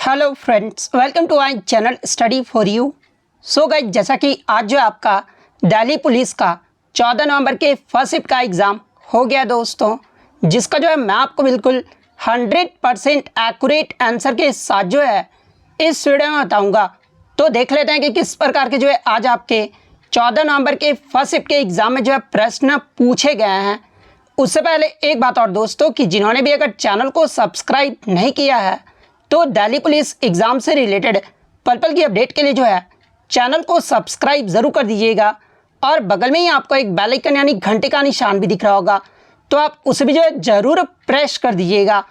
Hello friends, welcome to my channel study for you. So guys, जैसा कि आज जो आपका दिल्ली पुलिस का 14 नवंबर के फर्स्ट शिफ्ट का एग्ज़ाम हो गया दोस्तों, जिसका जो है मैं आपको बिल्कुल 100% एक्यूरेट आंसर के साथ जो है इस वीडियो में बताऊंगा। तो देख लेते हैं कि किस प्रकार के जो है आज आपके 14 नवंबर के फर्स्ट शिफ्ट के एग्ज़ाम में जो है प्रश्न पूछे गए हैं। उससे पहले एक बात और दोस्तों, कि जिन्होंने भी अगर चैनल को सब्सक्राइब नहीं किया है तो दिल्ली पुलिस एग्ज़ाम से रिलेटेड पल पल की अपडेट के लिए जो है चैनल को सब्सक्राइब ज़रूर कर दीजिएगा। और बगल में ही आपको एक बेल आइकन यानी घंटे का निशान भी दिख रहा होगा, तो आप उसे भी जो है ज़रूर प्रेस कर दीजिएगा।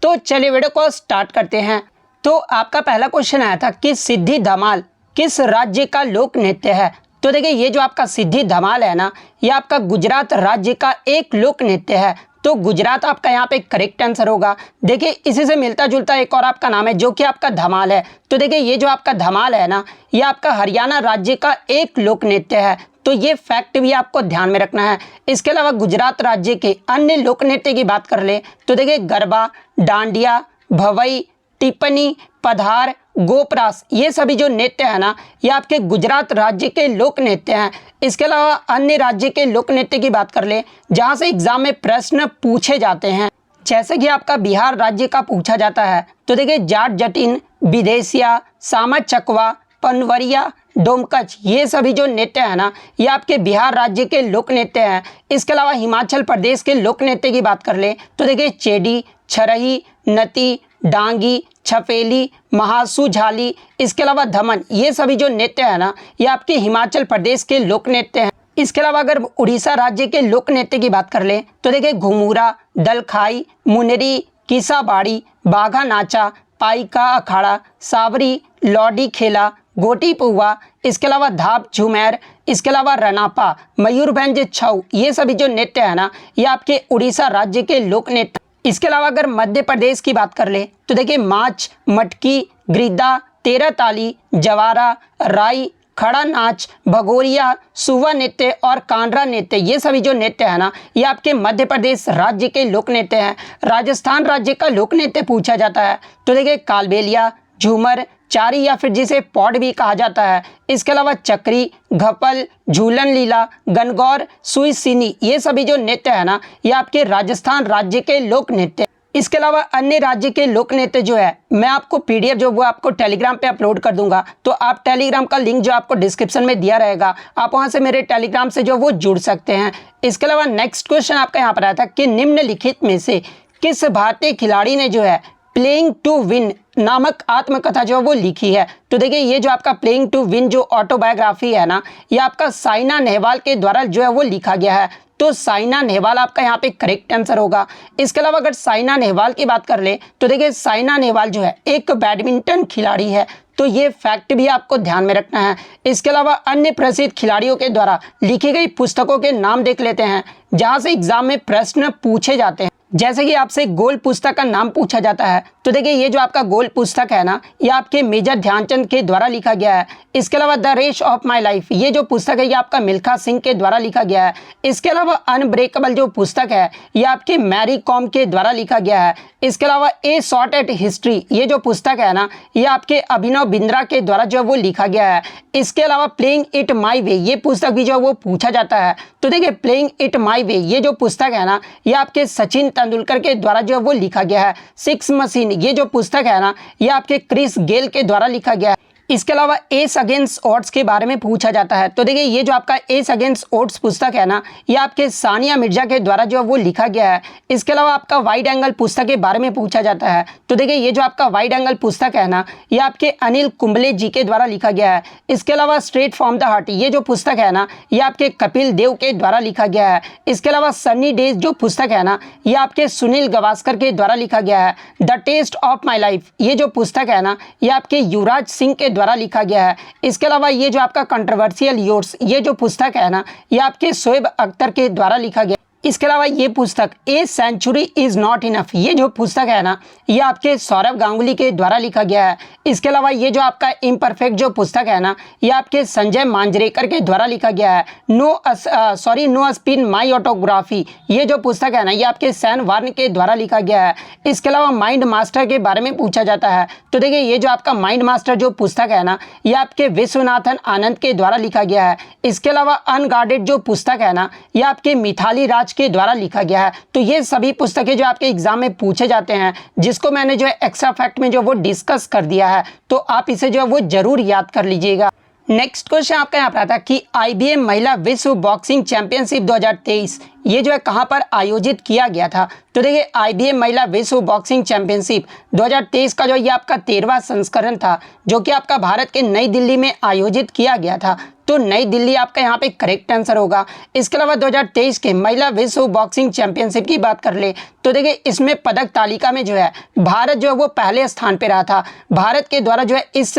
तो चलिए वीडियो को स्टार्ट करते हैं। तो आपका पहला क्वेश्चन आया था कि सिद्धि धमाल किस राज्य का लोक नृत्य है। तो देखिए, ये जो आपका सिद्धि धमाल है ना, ये आपका गुजरात राज्य का एक लोक नृत्य है। तो गुजरात आपका यहाँ पे करेक्ट आंसर होगा। देखिए, इसी से मिलता जुलता एक और आपका नाम है जो कि आपका धमाल है। तो देखिए, ये जो आपका धमाल है ना, ये आपका हरियाणा राज्य का एक लोक नृत्य है। तो ये फैक्ट भी आपको ध्यान में रखना है। इसके अलावा गुजरात राज्य के अन्य लोक नृत्य की बात कर ले तो देखिए, गरबा, डांडिया, भवई, टिप्पणी, पधार, गोपरास, ये सभी जो नृत्य है ना, ये आपके गुजरात राज्य के लोक नृत्य हैं। इसके अलावा अन्य राज्य के लोक नृत्य की बात कर ले जहाँ से एग्जाम में प्रश्न पूछे जाते हैं, जैसे कि आपका बिहार राज्य का पूछा जाता है। तो देखिए, जाट जटिन, विदेशिया, सामा चकवा, पनवरिया, डोमकच, ये सभी जो नृत्य है ना, ये आपके बिहार राज्य के लोक नृत्य हैं। इसके अलावा हिमाचल प्रदेश के लोक नृत्य की बात कर ले तो देखिए, चेडी, छरही, नती, डांगी, छपेली, महासू झाली, इसके अलावा धमन, ये सभी जो नृत्य है ना, ये आपके हिमाचल प्रदेश के लोक नृत्य हैं। इसके अलावा अगर उड़ीसा राज्य के लोक नृत्य की बात कर ले तो देखिए, घुमूरा, दलखाई, मुनरी, किसाबाड़ी, बाघा नाचा, पाइका अखाड़ा, सावरी, लौडी खेला, गोटी पुआ, इसके अलावा धाप झुमेर, इसके अलावा रनापा, मयूरभंज छऊ, ये सभी जो नृत्य है ना, ये आपके उड़ीसा राज्य के लोक नृत्य। इसके अलावा अगर मध्य प्रदेश की बात कर ले तो देखिए, माच, मटकी, गिद्दा, तेरह ताली, जवारा, राई, खड़ा नाच, भगोरिया, सुवा नृत्य और कांडरा नृत्य, ये सभी जो नृत्य है ना, ये आपके मध्य प्रदेश राज्य के लोक नृत्य हैं। राजस्थान राज्य का लोक नृत्य पूछा जाता है तो देखिए, कालबेलिया, झूमर, चारी या फिर जिसे पौड भी कहा जाता है। इसके अलावा चक्री, घपल, झूलन लीला, गणगौर, सुईसिनी, ये सभी जो नृत्य है ना, ये आपके राजस्थान राज्य के लोक नृत्य। इसके अलावा अन्य राज्य के लोक नृत्य जो है, मैं आपको पीडीएफ जो वो आपको टेलीग्राम पे अपलोड कर दूंगा। तो आप टेलीग्राम का लिंक जो आपको डिस्क्रिप्शन में दिया रहेगा, आप वहां से मेरे टेलीग्राम से जो वो जुड़ सकते हैं। इसके अलावा नेक्स्ट क्वेश्चन आपका यहाँ पर आया था कि निम्नलिखित में से किस भारतीय खिलाड़ी ने जो है प्लेइंग टू विन नामक आत्मकथा जो है वो लिखी है। तो देखिए, ये जो आपका प्लेइंग टू विन जो ऑटोबायोग्राफी है ना, ये आपका साइना नेहवाल के द्वारा जो है वो लिखा गया है। तो साइना नेहवाल आपका यहाँ पे करेक्ट आंसर होगा। इसके अलावा अगर साइना नेहवाल की बात कर ले तो देखिए, साइना नेहवाल जो है एक बैडमिंटन खिलाड़ी है। तो ये फैक्ट भी आपको ध्यान में रखना है। इसके अलावा अन्य प्रसिद्ध खिलाड़ियों के द्वारा लिखी गई पुस्तकों के नाम देख लेते हैं, जहाँ से एग्जाम में प्रश्न पूछे जाते हैं। जैसे कि आपसे गोल पुस्तक का नाम पूछा जाता है तो देखिए, ये जो आपका गोल पुस्तक है ना, ये आपके मेजर ध्यानचंद के द्वारा लिखा गया है। इसके अलावा the race of my life, ये जो पुस्तक है ये आपका मिल्खा सिंह के द्वारा लिखा गया है। इसके अलावा अनब्रेकेबल जो पुस्तक है ये आपके मैरी कॉम के द्वारा लिखा गया है। इसके अलावा ए शॉट एट हिस्ट्री, ये जो पुस्तक है ना, ये आपके अभिनव बिंद्रा के द्वारा जो है वो लिखा गया है। इसके अलावा प्लेइंग इट माई वे, ये पुस्तक भी जो है वो पूछा जाता है। तो देखिए, प्लेइंग इट माई वे, ये जो पुस्तक है ना, ये आपके सचिन तेंदुलकर के द्वारा जो है वो लिखा गया है। सिक्स मशीन, ये जो पुस्तक है ना, ये आपके क्रिस गेल के द्वारा लिखा गया है। इसके अलावा एस अगेंस्ट ऑड्स के बारे में पूछा जाता है। तो देखिए, ये जो आपका एस अगेंस्ट ऑड्स पुस्तक है ना, ये आपके सानिया मिर्जा के द्वारा जो है वो लिखा गया है। इसके अलावा आपका वाइड एंगल पुस्तक के बारे में पूछा जाता है। तो देखिए, ये जो आपका वाइड एंगल पुस्तक है ना, ये आपके अनिल कुंबले जी के द्वारा लिखा गया है। इसके अलावा स्ट्रेट फ्रॉम द हार्ट, ये जो पुस्तक है ना, ये आपके कपिल देव के द्वारा लिखा गया है। इसके अलावा सन्नी डेज जो पुस्तक है ना, ये आपके सुनील गावस्कर के द्वारा लिखा गया है। The test of my life, ये जो पुस्तक है ना, ये आपके युवराज सिंह के द्वारा लिखा गया है। इसके अलावा ये जो आपका कंट्रोवर्शियल योर्स, ये जो पुस्तक है ना, ये आपके शोएब अख्तर के द्वारा लिखा गया। इसके अलावा ये पुस्तक a century is not enough, ये जो पुस्तक है ना ये आपके सौरभ गांगुली के द्वारा लिखा गया है। इसके अलावा ये जो आपका इम्परफेक्ट जो पुस्तक है ना ये आपके संजय मांजरेकर के द्वारा लिखा गया है। नो स्पिन माई ऑटोग्राफी, ये जो पुस्तक है ना ये आपके सैन वार्न के द्वारा लिखा गया है। इसके अलावा माइंड मास्टर के बारे में पूछा जाता है तो देखिए ये जो आपका माइंड मास्टर जो पुस्तक है ना ये आपके विश्वनाथन आनंद के द्वारा लिखा गया है। इसके अलावा अनगार्डेड जो पुस्तक है ना ये आपके मिथाली राज के द्वारा लिखा गया है। तो ये सभी पुस्तकें जो आपके एग्जाम में पूछे जाते हैं जिसको मैंने जो है एक्स्ट्रा फैक्ट में जो वो डिस्कस कर दिया है, तो आप इसे जो है वो जरूर याद कर लीजिएगा। नेक्स्ट क्वेश्चन आपका यहाँ पर आता है कि IBM महिला विश्व बॉक्सिंग चैंपियनशिप 2023 ये जो है कहाँ पर आयोजित किया गया था। तो देखिए IBM महिला विश्व बॉक्सिंग चैंपियनशिप 2023 का जो ये आपका 13वां संस्करण था जो कि आपका भारत के नई दिल्ली में आयोजित किया गया था। तो नई दिल्ली आपका यहाँ पे करेक्ट आंसर होगा। इसके अलावा 2023 के महिला विश्व बॉक्सिंग चैंपियनशिप की बात कर ले तो देखिए इसमें पदक तालिका में जो है भारत जो है वो पहले स्थान पे रहा था। भारत के द्वारा जो है इस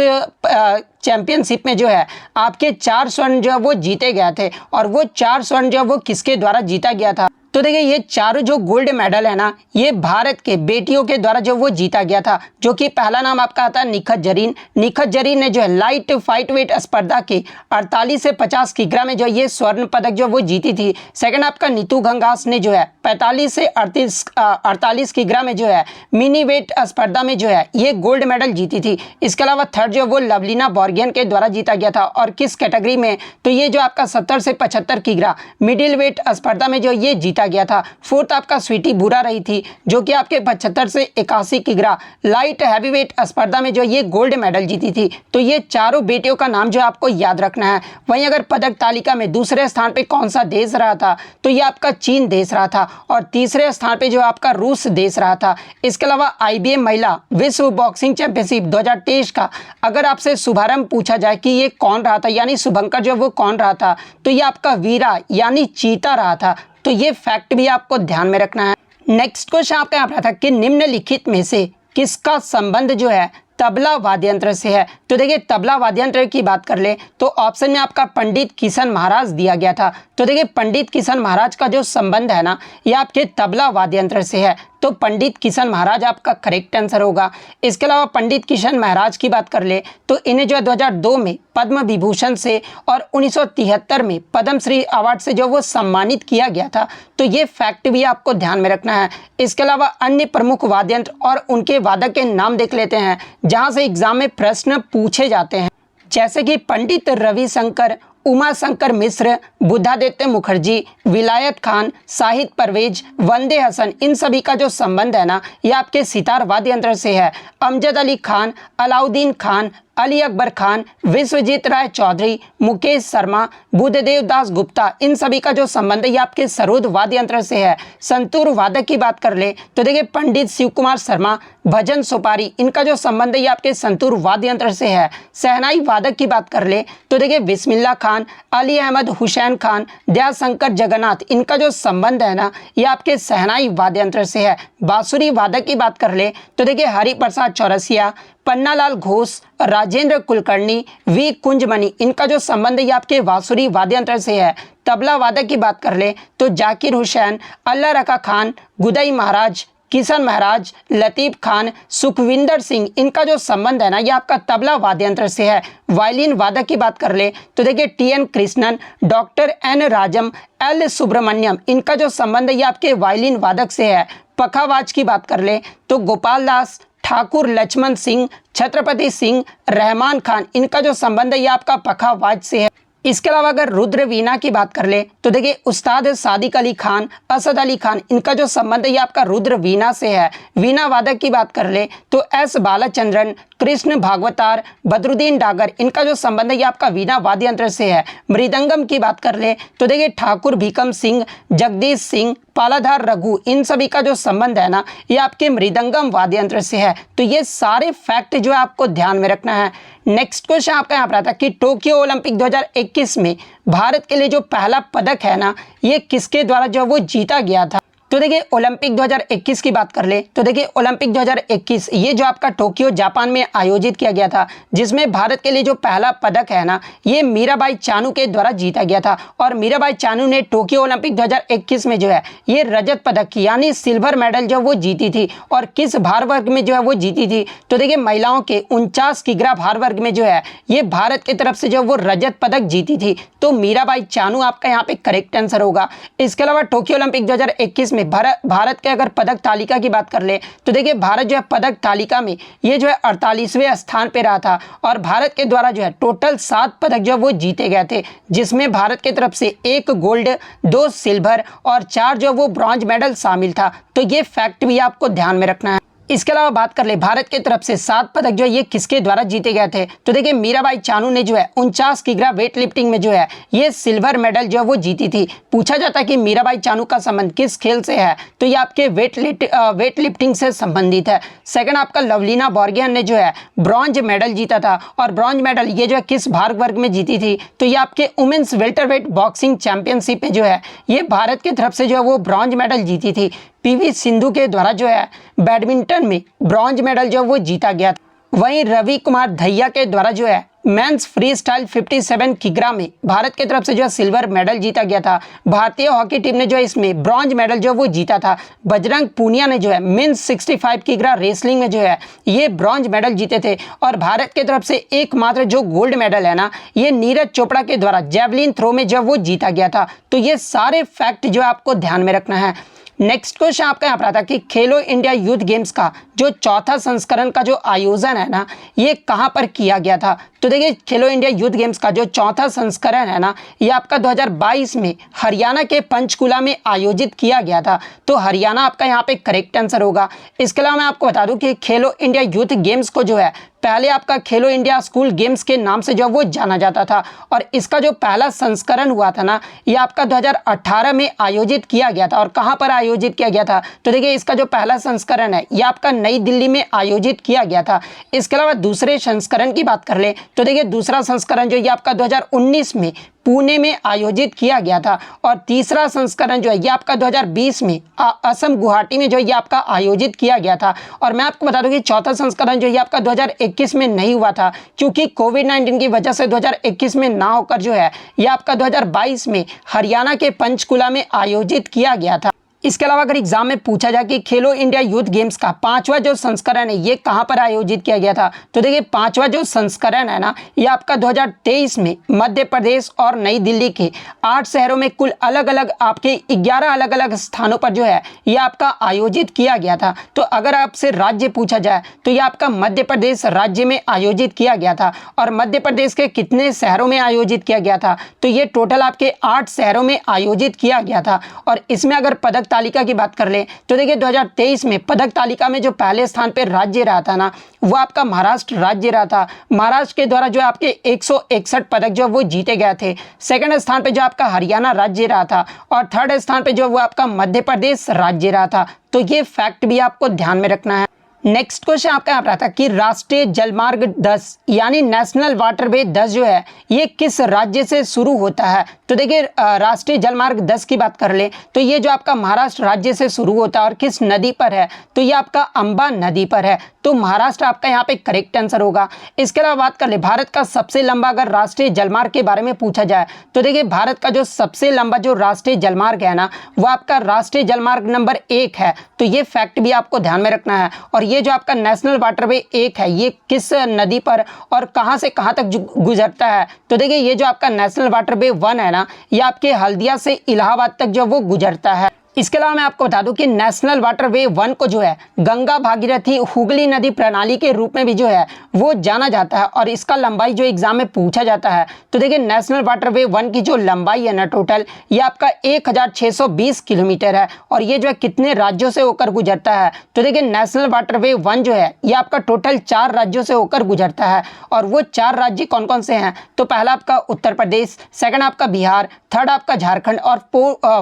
चैंपियनशिप में जो है आपके 4 स्वर्ण जो है वो जीते गए थे और वो 4 स्वर्ण जो है वो किसके द्वारा जीता गया था। तो देखिए ये चारों जो गोल्ड मेडल है ना ये भारत के बेटियों के द्वारा जो वो जीता गया था, जो कि पहला नाम आपका आता है निखत जरीन। निखत जरीन ने जो है लाइट फाइट वेट स्पर्धा के 48 से 50 किग्रा में जो ये स्वर्ण पदक जो वो जीती थी। सेकंड आपका नीतू घंघास ने जो है 45 से 48 किग्रा में जो है मिनी वेट स्पर्धा में जो है ये गोल्ड मेडल जीती थी। इसके अलावा थर्ड जो वो लवलीना बोर्गियन के द्वारा जीता गया था और किस कैटेगरी में, तो ये जो आपका 70 से 75 किग्रा मिडिल वेट स्पर्धा में जो ये जीता गया था। फोर्थ आपका स्वीटी बुरा रही थी जो कि आपके 75 से 81 किग्रा लाइट हैवीवेट स्पर्धा में जो ये गोल्ड मेडल जीती थी। तो ये चारों बेटियों का नाम जो आपको याद रखना है। वहीं अगर पदक तालिका में दूसरे स्थान पे कौन सा देश रहा था तो ये आपका चीन देश रहा था और तीसरे स्थान पे जो आपका रूस देश रहा था। इसके अलावा IBM महिला विश्व बॉक्सिंग चैंपियनशिप 2023 का अगर आपसे शुभारंभ पूछा जाए कि ये कौन रहा था यानी शुभंकर जो वो कौन रहा था, तो ये आपका वीरा यानी चीता रहा था। तो ये फैक्ट भी आपको ध्यान में रखना है। नेक्स्ट क्वेश्चन आपका यहाँ पर था कि निम्नलिखित में से किसका संबंध जो है तबला वाद्ययंत्र से है। तो देखिए तबला वाद्ययंत्र की बात कर ले तो ऑप्शन में आपका पंडित किशन महाराज दिया गया था। तो देखिए पंडित किशन महाराज का जो संबंध है ना ये आपके तबला वाद्ययंत्र से है। तो पंडित किशन महाराज आपका करेक्ट आंसर होगा। इसके अलावा पंडित किशन महाराज की बात कर ले तो इन्हें जो है 2002 में पद्म विभूषण से और 1973 में पद्मश्री अवार्ड से जो वो सम्मानित किया गया था। तो ये फैक्ट भी आपको ध्यान में रखना है। इसके अलावा अन्य प्रमुख वाद्ययंत्र और उनके वादक के नाम देख लेते हैं जहां से एग्जाम में प्रश्न पूछे जाते हैं, जैसे कि पंडित रविशंकर, उमा शंकर मिश्र, बुद्धादित्य मुखर्जी, विलायत खान, शाहिद परवेज, वंदे हसन, इन सभी का जो संबंध है ना ये आपके सितार वाद्य यंत्र से है। अमजद अली खान, अलाउद्दीन खान, अली अकबर खान, विश्वजीत राय चौधरी, मुकेश शर्मा, बुद्धदेव दास गुप्ता, इन सभी का जो संबंध है ये आपके सरोद वाद्य यंत्र से है। संतूर वादक की बात कर ले तो देखिए पंडित शिव कुमार शर्मा, भजन सुपारी, इनका जो संबंध है ये आपके संतूर वाद्य यंत्र से है। शहनाई वादक की बात कर ले तो देखिए बिस्मिल्लाह खान, अली अहमद हुसैन खान, दयाशंकर जगन्नाथ, इनका जो संबंध है ना ये आपके शहनाई वाद्य यंत्र से है। बांसुरी वादक की बात कर ले तो देखिए हरिप्रसाद चौरसिया, पन्नालाल घोष, राजेंद्र कुलकर्णी, वी कुंजमणि, इनका जो संबंध है ये आपके बांसुरी वाद्य यंत्र से है। तबला वादक की बात कर ले तो जाकिर हुसैन, अल्लाह रखा खान, गुदई महाराज, किशन महाराज, लतीफ़ खान, सुखविंदर सिंह, इनका जो संबंध है ना ये आपका तबला वाद्य यंत्र से है। वायलिन वादक की बात कर ले तो देखिए TN Krishnan, doctor N Rajam, L Subramaniam, इनका जो संबंध है ये आपके वायलिन वादक से है। पखावाज की बात कर ले तो गोपाल दास, ठाकुर लक्ष्मण सिंह, छत्रपति सिंह, रहमान खान, इनका जो संबंध है ये आपका पखावाज से है। इसके अलावा अगर रुद्र वीणा की बात कर ले तो देखिए उस्ताद सादिक अली खान, असद अली खान, इनका जो संबंध है ये आपका रुद्र वीणा से है। वीणा वादक की बात कर ले तो S बालाचंद्रन, कृष्ण भागवतार, बदरुद्दीन डागर, इनका जो संबंध है ये आपका वीणा वाद्य यंत्र से है। मृदंगम की बात कर ले तो देखिए ठाकुर भीकम सिंह, जगदीश सिंह, पालाधार रघु, इन सभी का जो संबंध है ना ये आपके मृदंगम वाद्य यंत्र से है। तो ये सारे फैक्ट जो है आपको ध्यान में रखना है। नेक्स्ट क्वेश्चन आपका यहाँ पर आता है कि टोक्यो ओलंपिक 2021 में भारत के लिए जो पहला पदक है ना ये किसके द्वारा जो वो जीता गया था। तो देखिए ओलंपिक 2021 की बात कर ले तो देखिए ओलंपिक 2021 ये जो आपका टोक्यो जापान में आयोजित किया गया था, जिसमें भारत के लिए जो पहला पदक है ना, ये मीराबाई चानू के द्वारा जीता गया था। और मीराबाई चानू ने टोक्यो ओलंपिक 2021 में जो है ये रजत पदक यानी सिल्वर मेडल जो वो जीती थी। और किस भार वर्ग में जो है वो जीती थी, तो देखिए महिलाओं के 49 किग्रा भार वर्ग में जो है ये भारत की तरफ से जो वो रजत पदक जीती थी। तो मीराबाई चानू आपका यहाँ पे करेक्ट आंसर होगा। इसके अलावा टोक्यो ओलंपिक 2021 में भारत के अगर पदक तालिका की बात कर ले तो देखिए भारत जो है पदक तालिका में ये जो है 48वें स्थान पे रहा था। और भारत के द्वारा जो है टोटल 7 पदक जो वो जीते गए थे, जिसमें भारत की तरफ से 1 गोल्ड, 2 सिल्वर और 4 जो वो ब्रॉन्ज मेडल शामिल था। तो ये फैक्ट भी आपको ध्यान में रखना है। इसके अलावा बात कर ले भारत की तरफ से 7 पदक जो है ये किसके द्वारा जीते गए थे, तो देखिए मीराबाई चानू ने जो है 49 किग्रा वेट लिफ्टिंग में जो है ये सिल्वर मेडल जो है वो जीती थी। पूछा जाता है कि मीराबाई चानू का संबंध किस खेल से है, तो ये आपके वेट लिफ्टिंग से संबंधित है। सेकंड आपका लवलीना बोर्गोहेन ने जो है ब्रॉन्ज मेडल जीता था। और ब्रॉन्ज मेडल ये जो है किस भार वर्ग में जीती थी, तो ये आपके वुमेन्स वेल्टरवेट बॉक्सिंग चैंपियनशिप में जो है ये भारत की तरफ से जो है वो ब्रॉन्ज मेडल जीती थी। पीवी सिंधु के द्वारा जो है बैडमिंटन में ब्रॉन्ज मेडल जो वो जीता गया था। वहीं रवि कुमार दहिया के द्वारा जो है मेंस फ्री स्टाइल 57 किग्रा में भारत की तरफ से जो है सिल्वर मेडल जीता गया था। भारतीय हॉकी टीम ने जो है इसमें ब्रॉन्ज मेडल जो वो जीता था। बजरंग पूनिया ने जो है मेंस 65 किग्रा रेसलिंग में जो है ये ब्रॉन्ज मेडल जीते थे। और भारत की तरफ से एकमात्र जो गोल्ड मेडल है ना, ये नीरज चोपड़ा के द्वारा जेवलिन थ्रो में जब वो जीता गया था। तो ये सारे फैक्ट जो आपको ध्यान में रखना है। नेक्स्ट क्वेश्चन आपका यहाँ पर आता है कि खेलो इंडिया यूथ गेम्स का जो चौथा संस्करण का जो आयोजन है ना, ये कहाँ पर किया गया था। तो देखिए खेलो इंडिया यूथ गेम्स का जो चौथा संस्करण है ना, ये आपका 2022 में हरियाणा के पंचकुला में आयोजित किया गया था। तो हरियाणा आपका यहाँ पे करेक्ट आंसर होगा। इसके अलावा मैं आपको बता दूं कि खेलो इंडिया यूथ गेम्स को जो है पहले आपका खेलो इंडिया स्कूल गेम्स के नाम से जो वो जाना जाता था। और इसका जो पहला संस्करण हुआ था ना, ये आपका 2018 में आयोजित किया गया था। और कहाँ पर आयोजित किया गया था, तो देखिए इसका जो पहला संस्करण है ये आपका नई दिल्ली में आयोजित किया गया था। इसके अलावा दूसरे संस्करण की बात कर ले तो देखिए दूसरा संस्करण जो ये आपका 2019 में पुणे में आयोजित किया गया था। और तीसरा संस्करण जो है ये आपका 2020 में असम गुवाहाटी में जो ये आपका आयोजित किया गया था। और मैं आपको बता दूं कि चौथा संस्करण जो ये आपका 2021 में नहीं हुआ था, क्योंकि कोविड-19 की वजह से 2021 में ना होकर जो है ये आपका 2022 में हरियाणा के पंचकुला में आयोजित किया गया था। इसके अलावा अगर एग्जाम में पूछा जाए कि खेलो इंडिया यूथ गेम्स का 5वां जो संस्करण है ये कहाँ पर आयोजित किया गया था, तो देखिए 5वां जो संस्करण है ना, ये आपका 2023 में मध्य प्रदेश और नई दिल्ली के 8 शहरों में कुल अलग अलग आपके 11 अलग अलग स्थानों पर जो है ये आपका आयोजित किया गया था। तो अगर आपसे राज्य पूछा जाए तो ये आपका मध्य प्रदेश राज्य में आयोजित किया गया था। और मध्य प्रदेश के कितने शहरों में आयोजित किया गया था, तो ये टोटल आपके 8 शहरों में आयोजित किया गया था। और इसमें अगर पदक तालिका की बात कर ले तो देखिए 2023 में पदक तालिका में जो पहले स्थान पे राज्य रहा था ना, वो आपका महाराष्ट्र राज्य रहा था। महाराष्ट्र के द्वारा जो आपके 161 पदक जो वो जीते गए थे। सेकंड स्थान पे जो आपका हरियाणा राज्य रहा था। और थर्ड स्थान पे जो वो आपका मध्य प्रदेश राज्य रहा था। तो ये फैक्ट भी आपको ध्यान में रखना है। नेक्स्ट क्वेश्चन आपका यहाँ पर आता है कि राष्ट्रीय जलमार्ग 10 यानी नेशनल वाटरवे 10 जो है ये किस राज्य से शुरू होता है। तो देखिए राष्ट्रीय जलमार्ग 10 की बात कर ले तो ये जो आपका महाराष्ट्र राज्य से शुरू होता है। और किस नदी पर है, तो ये आपका अंबा नदी पर है। तो महाराष्ट्र आपका यहाँ पे करेक्ट आंसर होगा। इसके अलावा बात कर ले भारत का सबसे लंबा अगर राष्ट्रीय जलमार्ग के बारे में पूछा जाए तो देखिए भारत का जो सबसे लंबा जो राष्ट्रीय जलमार्ग है ना, वो आपका राष्ट्रीय जलमार्ग नंबर 1 है। तो ये फैक्ट भी आपको ध्यान में रखना है। और ये जो आपका नेशनल वाटरवे 1 है ये किस नदी पर और कहां से कहां तक गुजरता है, तो देखिए ये जो आपका नेशनल वाटरवे 1 है ना, ये आपके हल्दिया से इलाहाबाद तक जो वो गुजरता है। इसके अलावा मैं आपको बता दूं कि नेशनल वाटरवे 1 को जो है गंगा भागीरथी हुगली नदी प्रणाली के रूप में भी जो है वो जाना जाता है। और इसका लंबाई जो एग्जाम में पूछा जाता है तो देखिए नेशनल वाटरवे 1 की जो लंबाई है ना टोटल, ये आपका 1620 किलोमीटर है। और ये जो है कितने राज्यों से होकर गुजरता है, तो देखिए नेशनल वाटरवे 1 जो है ये आपका टोटल 4 राज्यों से होकर गुजरता है। और वो 4 राज्य कौन कौन से हैं, तो पहला आपका उत्तर प्रदेश, सेकंड आपका बिहार, थर्ड आपका झारखंड और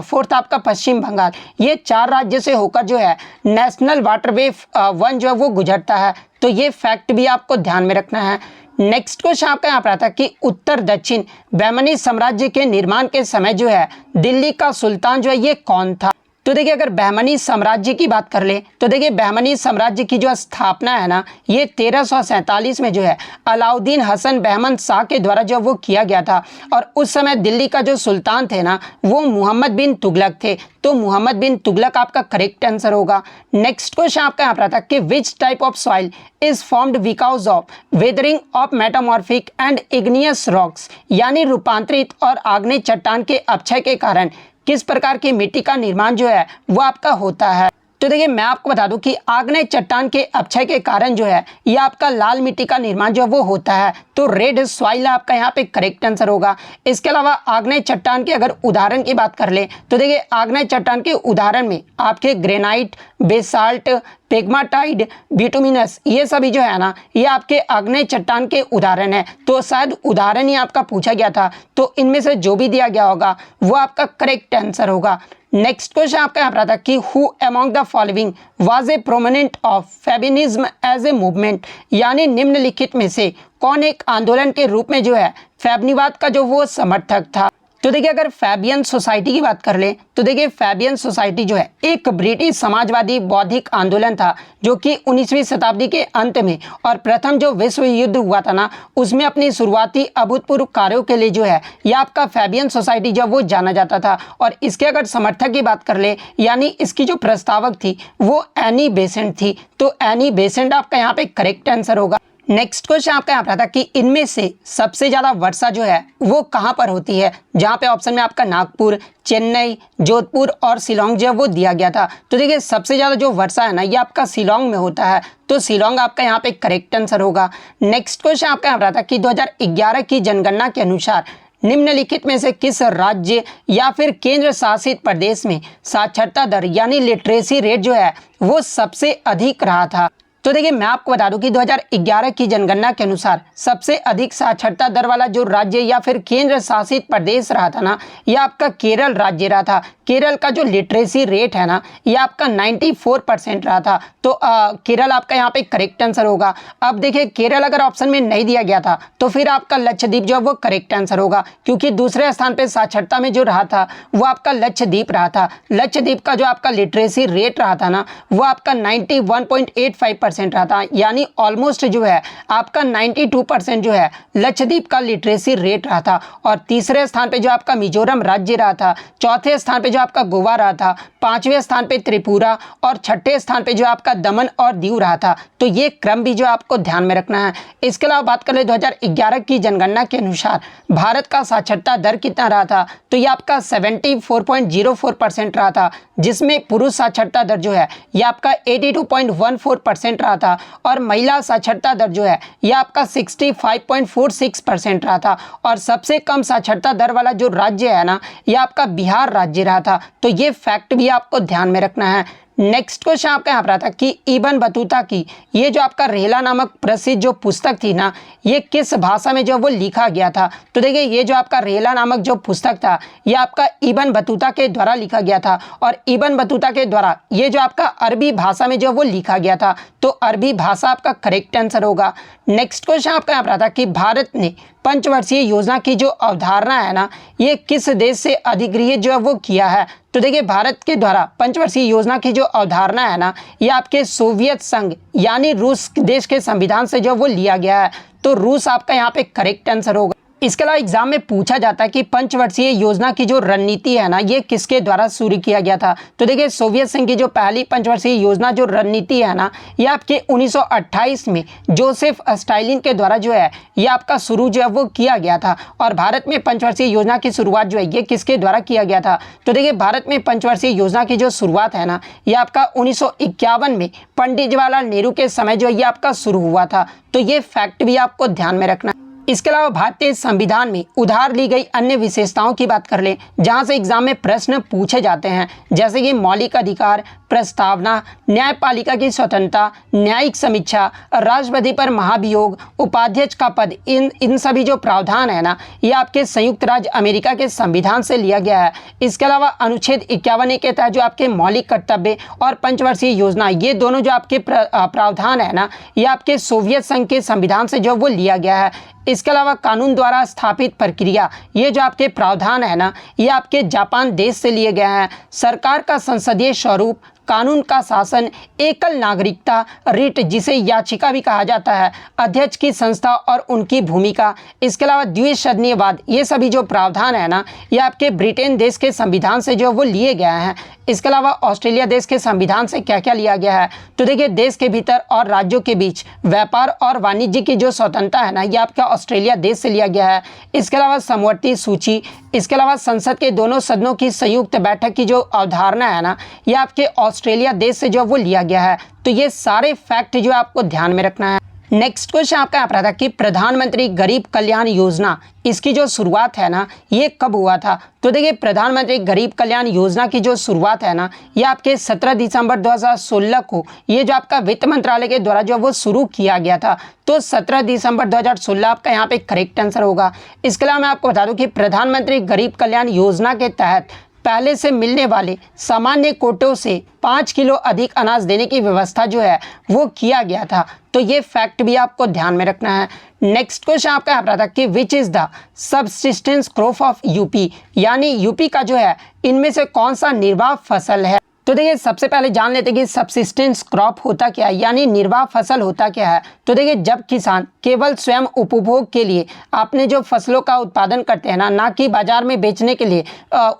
फोर्थ आपका पश्चिम बंगाल। ये 4 राज्य से होकर जो है नेशनल वाटरवे 1 जो है वो गुजरता है। तो ये फैक्ट भी आपको ध्यान में रखना है। नेक्स्ट क्वेश्चन आपका यहाँ पर आता है कि उत्तर दक्षिण बहमनी साम्राज्य के निर्माण के समय जो है दिल्ली का सुल्तान जो है ये कौन था। तो देखिए अगर बहमनी साम्राज्य की बात कर ले तो देखिए बहमनी साम्राज्य की जो स्थापना है ना ये 1347 में जो है अलाउद्दीन हसन बहमन शाह के द्वारा जो वो किया गया था। और उस समय दिल्ली का जो सुल्तान थे ना वो मोहम्मद बिन तुगलक थे। तो मोहम्मद बिन तुगलक आपका करेक्ट आंसर होगा। नेक्स्ट क्वेश्चन आपका यहाँ पर आता है कि which type of soil is formed because of weathering of metamorphic and igneous rocks, यानी रूपांतरित और आग्नेय चट्टान के अपक्षय के कारण किस प्रकार की मिट्टी का निर्माण जो है वो आपका होता है। तो देखिए मैं आपको बता दूं कि आग्नेय चट्टान के अपक्षय के कारण जो है ये आपका लाल मिट्टी का निर्माण जो है वो होता है। तो रेड सॉइल आपका यहाँ पे करेक्ट आंसर होगा। इसके अलावा आग्नेय चट्टान के अगर उदाहरण की बात कर ले तो देखिए आग्नेय चट्टान के उदाहरण में आपके ग्रेनाइट, बेसाल्ट, पेग्माटाइड, बिटुमिनस ये सभी जो है ना ये आपके आग्नेय चट्टान के उदाहरण है। तो शायद उदाहरण ही आपका पूछा गया था, तो इनमें से जो भी दिया गया होगा वो आपका करेक्ट आंसर होगा। नेक्स्ट क्वेश्चन आपका यहाँ पर आता है कि who among the following was a prominent of feminism as a movement, यानी निम्नलिखित में से कौन एक आंदोलन के रूप में जो है फैबनिवाद का जो वो समर्थक था। तो देखिए अगर फैबियन सोसाइटी की बात कर ले तो देखिए फैबियन सोसाइटी जो है एक ब्रिटिश समाजवादी बौद्धिक आंदोलन था जो कि 19वीं शताब्दी के अंत में और प्रथम जो विश्व युद्ध हुआ था ना उसमें अपनी शुरुआती अभूतपूर्व कार्यों के लिए जो है यह आपका फैबियन सोसाइटी जो वो जाना जाता था। और इसके अगर समर्थक की बात कर ले यानी इसकी जो प्रस्तावक थी वो एनी बेसेंट थी। तो एनी बेसेंट आपका यहाँ पे करेक्ट आंसर होगा। नेक्स्ट क्वेश्चन आपका यहाँ पर आता कि इनमें से सबसे ज़्यादा वर्षा जो है वो कहाँ पर होती है, जहाँ पे ऑप्शन में आपका नागपुर, चेन्नई, जोधपुर और शिलोंग जो है वो दिया गया था। तो देखिए सबसे ज़्यादा जो वर्षा है ना ये आपका शिलोंग में होता है। तो शिलोंग आपका यहाँ पे करेक्ट आंसर होगा। नेक्स्ट क्वेश्चन आपका यहाँ पर आता कि 2011 की जनगणना के अनुसार निम्नलिखित में से किस राज्य या फिर केंद्र शासित प्रदेश में साक्षरता दर यानी लिटरेसी रेट जो है वो सबसे अधिक रहा था। तो देखिए मैं आपको बता दूं कि 2011 की जनगणना के अनुसार सबसे अधिक साक्षरता दर वाला जो राज्य या फिर केंद्र शासित प्रदेश रहा था ना यह आपका केरल राज्य रहा था। केरल का जो लिटरेसी रेट है ना यह आपका 94% रहा था। तो केरल आपका यहाँ पे करेक्ट आंसर होगा। अब देखिए केरल अगर ऑप्शन में नहीं दिया गया था तो फिर आपका लक्षद्वीप जो है वो करेक्ट आंसर होगा, क्योंकि दूसरे स्थान पे साक्षरता में जो रहा था वो आपका लक्षद्वीप रहा था। लक्षद्वीप का जो आपका लिटरेसी रेट रहा था ना वो आपका 91.85% रहा था, यानी ऑलमोस्ट जो है आपका 92% जो है लक्षद्वीप का लिटरेसी रेट रहा था। और तीसरे स्थान पे जो आपका मिजोरम राज्य रहा था, चौथे स्थान पे जो आपका गोवा रहा था, पांचवें स्थान पे त्रिपुरा और छठे स्थान पे जो आपका दमन और दीव रहा था। तो ये क्रम भी जो आपको ध्यान में रखना है। इसके अलावा बात कर ले 2011 की जनगणना के अनुसार भारत का साक्षरता दर कितना रहा था, तो ये आपका 74.04% रहा था, जिसमें पुरुष साक्षरता दर जो है ये आपका 82.14% रहा था और महिला साक्षरता दर जो है ये आपका 65.46% रहा था। और सबसे कम साक्षरता दर वाला जो राज्य है ना ये आपका बिहार राज्य रहा था। तो ये फैक्ट भी आपको ध्यान में रखना है। नेक्स्ट क्वेश्चन आपका यहाँ पर आता कि इब्न बतूता की ये जो आपका रेहला नामक प्रसिद्ध जो पुस्तक थी ना ये किस भाषा में जो वो लिखा गया था। तो देखिए ये जो आपका रेहला नामक जो पुस्तक था ये आपका इब्न बतूता के द्वारा लिखा गया था और इब्न बतूता के द्वारा ये जो आपका अरबी भाषा में जो वो लिखा गया था। तो अरबी भाषा आपका करेक्ट आंसर होगा। नेक्स्ट क्वेश्चन आपका यहाँ पर आता कि भारत ने पंचवर्षीय योजना की जो अवधारणा है ना ये किस देश से अधिगृहित जो है वो किया है। तो देखिए भारत के द्वारा पंचवर्षीय योजना की जो अवधारणा है ना ये आपके सोवियत संघ यानी रूस देश के संविधान से जो वो लिया गया है। तो रूस आपका यहाँ पे करेक्ट आंसर होगा। इसके अलावा एग्जाम में पूछा जाता है कि पंचवर्षीय योजना की जो रणनीति है ना ये किसके द्वारा शुरू किया गया था। तो देखिए सोवियत संघ की जो पहली पंचवर्षीय योजना जो रणनीति है ना ये आपके 1928 में जोसेफ स्टालिन के द्वारा जो है ये आपका शुरू जो है वो किया गया था। और भारत में पंचवर्षीय योजना की शुरुआत जो है ये किसके द्वारा किया गया था। तो देखिए भारत में पंचवर्षीय योजना की जो शुरुआत है ना ये आपका 1951 में पंडित जवाहरलाल नेहरू के समय जो ये आपका शुरू हुआ था। तो ये फैक्ट भी आपको ध्यान में रखना। इसके अलावा भारतीय संविधान में उधार ली गई अन्य विशेषताओं की बात कर लें जहां से एग्जाम में प्रश्न पूछे जाते हैं, जैसे कि मौलिक अधिकार, प्रस्तावना, न्यायपालिका की स्वतंत्रता, न्यायिक समीक्षा, राष्ट्रपति पर महाभियोग, उपाध्यक्ष का पद, इन सभी जो प्रावधान है ना ये आपके संयुक्त राज्य अमेरिका के संविधान से लिया गया है। इसके अलावा अनुच्छेद 51 के तहत जो आपके मौलिक कर्तव्य और पंचवर्षीय योजना ये दोनों जो आपके प्रावधान है ना ये आपके सोवियत संघ के संविधान से जो वो लिया गया है। इसके अलावा कानून द्वारा स्थापित प्रक्रिया, ये जो आपके प्रावधान है ना, ये आपके जापान देश से लिए गए हैं। सरकार का संसदीय स्वरूप, कानून का शासन, एकल नागरिकता, रिट जिसे याचिका भी कहा जाता है, अध्यक्ष की संस्था और उनकी भूमिका, इसके अलावा द्विसदनीयवाद, ये सभी जो प्रावधान है ना, ये आपके ब्रिटेन देश के संविधान से जो वो लिए गए हैं। इसके अलावा ऑस्ट्रेलिया देश के संविधान से क्या क्या लिया गया है, तो देखिए देश के भीतर और राज्यों के बीच व्यापार और वाणिज्य की जो स्वतंत्रता है ना, ये आपका ऑस्ट्रेलिया देश से लिया गया है। इसके अलावा समवर्ती सूची, इसके अलावा संसद के दोनों सदनों की संयुक्त बैठक की जो अवधारणा है ना, ये आपके ऑस्ट्रेलिया देश से जो वो लिया गया है। तो ये सारे फैक्ट जो आपको ध्यान में रखना है। नेक्स्ट क्वेश्चन आपका यहाँ पर था कि प्रधानमंत्री गरीब कल्याण योजना, इसकी जो शुरुआत है ना, ये कब हुआ था। तो देखिए प्रधानमंत्री गरीब कल्याण योजना की जो शुरुआत है ना, ये आपके 17 दिसंबर 2016 को ये जो आपका वित्त मंत्रालय के द्वारा जो वो शुरू किया गया था। तो 17 दिसंबर 2016 आपका यहाँ पे करेक्ट आंसर होगा। इसके अलावा मैं आपको बता दूं कि प्रधानमंत्री गरीब कल्याण योजना के तहत पहले से मिलने वाले सामान्य कोटों से 5 किलो अधिक अनाज देने की व्यवस्था जो है वो किया गया था। तो ये फैक्ट भी आपको ध्यान में रखना है। नेक्स्ट क्वेश्चन आपका यहाँ पर था कि which is the subsistence crop of UP, यानी यूपी का जो है इनमें से कौन सा निर्वाह फसल है। तो देखिए सबसे पहले जान लेते हैं कि सबसिस्टेंस क्रॉप होता क्या है, यानी निर्वाह फसल होता क्या है। तो देखिए जब किसान केवल स्वयं उपभोग के लिए अपने जो फसलों का उत्पादन करते हैं ना कि बाजार में बेचने के लिए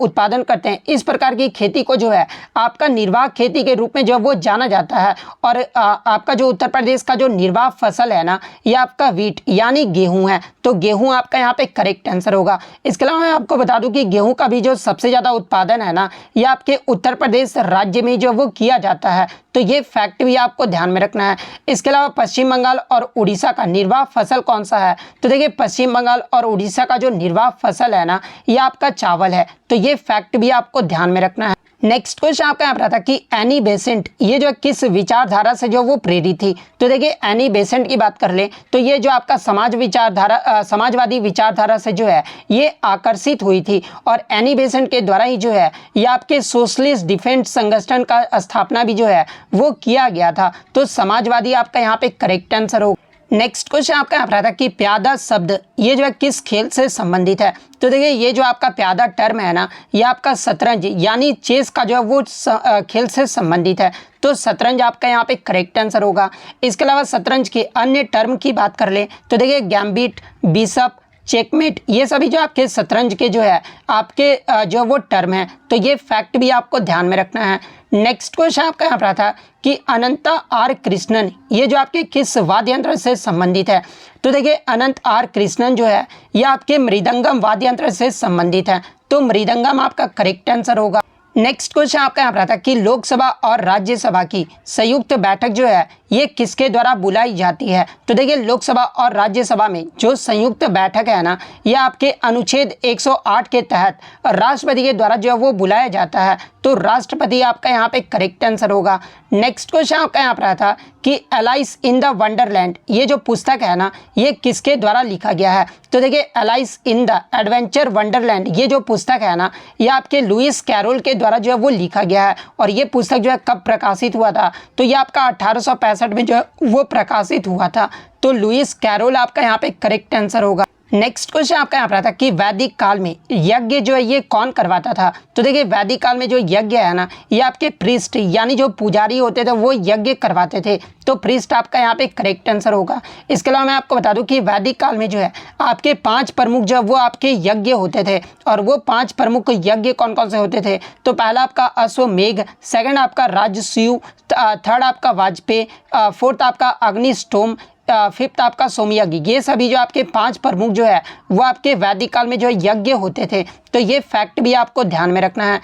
उत्पादन करते हैं, इस प्रकार की खेती को जो है आपका निर्वाह खेती के रूप में जो वो जाना जाता है। और आपका जो उत्तर प्रदेश का जो निर्वाह फसल है ना, ये आपका वीट यानी गेहूँ है। तो गेहूँ आपका यहाँ पे करेक्ट आंसर होगा। इसके अलावा मैं आपको बता दूं कि गेहूँ का भी जो सबसे ज़्यादा उत्पादन है ना, ये आपके उत्तर प्रदेश राज्य में जो वो किया जाता है। तो ये फैक्ट भी आपको ध्यान में रखना है। इसके अलावा पश्चिम बंगाल और उड़ीसा का निर्वाह फसल कौन सा है। तो देखिए पश्चिम बंगाल और उड़ीसा का जो निर्वाह फसल है ना, ये आपका चावल है। तो ये फैक्ट भी आपको ध्यान में रखना है। नेक्स्ट क्वेश्चन आपका यहाँ पर था कि एनी बेसेंट ये जो किस विचारधारा से जो वो प्रेरित थी। तो देखिए एनी बेसेंट की बात कर ले तो ये जो आपका समाजवादी विचारधारा से जो है ये आकर्षित हुई थी। और एनी बेसेंट के द्वारा ही जो है ये आपके सोशलिस्ट डिफेंस संगठन का स्थापना भी जो है वो किया गया था। तो समाजवादी आपका यहाँ पे करेक्ट आंसर होगा। नेक्स्ट क्वेश्चन आपका यहाँ पर था कि प्यादा शब्द ये जो है किस खेल से संबंधित है। तो देखिए ये जो आपका प्यादा टर्म है ना, ये आपका शतरंज यानी चेस का जो है वो खेल से संबंधित है। तो शतरंज आपका यहाँ पे करेक्ट आंसर होगा। इसके अलावा शतरंज के अन्य टर्म की बात कर ले तो देखिए गैम्बिट, बिशप, चेकमेट, ये सभी जो आपके शतरंज के जो है आपके जो वो टर्म है। तो ये फैक्ट भी आपको ध्यान में रखना है। नेक्स्ट क्वेश्चन आपका यहाँ पर था कि अनंता आर कृष्णन ये जो आपके किस वाद्य यंत्र से संबंधित है। तो देखिए अनंत आर कृष्णन जो है ये आपके मृदंगम वाद्य यंत्र से संबंधित है। तो मृदंगम आपका करेक्ट आंसर होगा। नेक्स्ट क्वेश्चन आपका यहाँ पर था कि लोकसभा और राज्यसभा की संयुक्त बैठक जो है ये किसके द्वारा बुलाई जाती है। तो देखिए लोकसभा और राज्यसभा में जो संयुक्त बैठक है ना, ये आपके अनुच्छेद 108 के तहत राष्ट्रपति के द्वारा जो है वो बुलाया जाता है। तो राष्ट्रपति आपका यहाँ पे करेक्ट आंसर होगा। नेक्स्ट क्वेश्चन आपका यहाँ पर था कि एलाइस इन द वंडरलैंड ये जो पुस्तक है ना, ये किसके द्वारा लिखा गया है। तो देखिए alias in the adventure Wonderland ये जो पुस्तक है ना, ये आपके लुइस कैरोल के द्वारा जो है वो लिखा गया है। और ये पुस्तक जो है कब प्रकाशित हुआ था। तो ये आपका 1865 में जो है वो प्रकाशित हुआ था। तो लुइस कैरोल आपका यहाँ पे करेक्ट आंसर होगा। नेक्स्ट क्वेश्चन आपका यहाँ पर था कि वैदिक काल में यज्ञ जो है ये कौन करवाता था। तो देखिए वैदिक काल में जो यज्ञ है ना, ये आपके प्रीस्ट यानी जो पुजारी होते थे वो यज्ञ करवाते थे। तो प्रीस्ट आपका यहाँ पे करेक्ट आंसर होगा। इसके अलावा मैं आपको बता दूं कि वैदिक काल में जो है आपके 5 प्रमुख जो वो आपके यज्ञ होते थे। और वो 5 प्रमुख यज्ञ कौन कौन से होते थे। तो पहला आपका अश्वमेघ, सेकंड आपका राजसूय, थर्ड आपका वाजपेय, फोर्थ आपका अग्निष्टोम, फिफ्थ आपका सोमयज्ञ। ये सभी जो आपके 5 प्रमुख जो है वो आपके वैदिक काल में जो यज्ञ होते थे। तो ये फैक्ट भी आपको ध्यान में रखना है।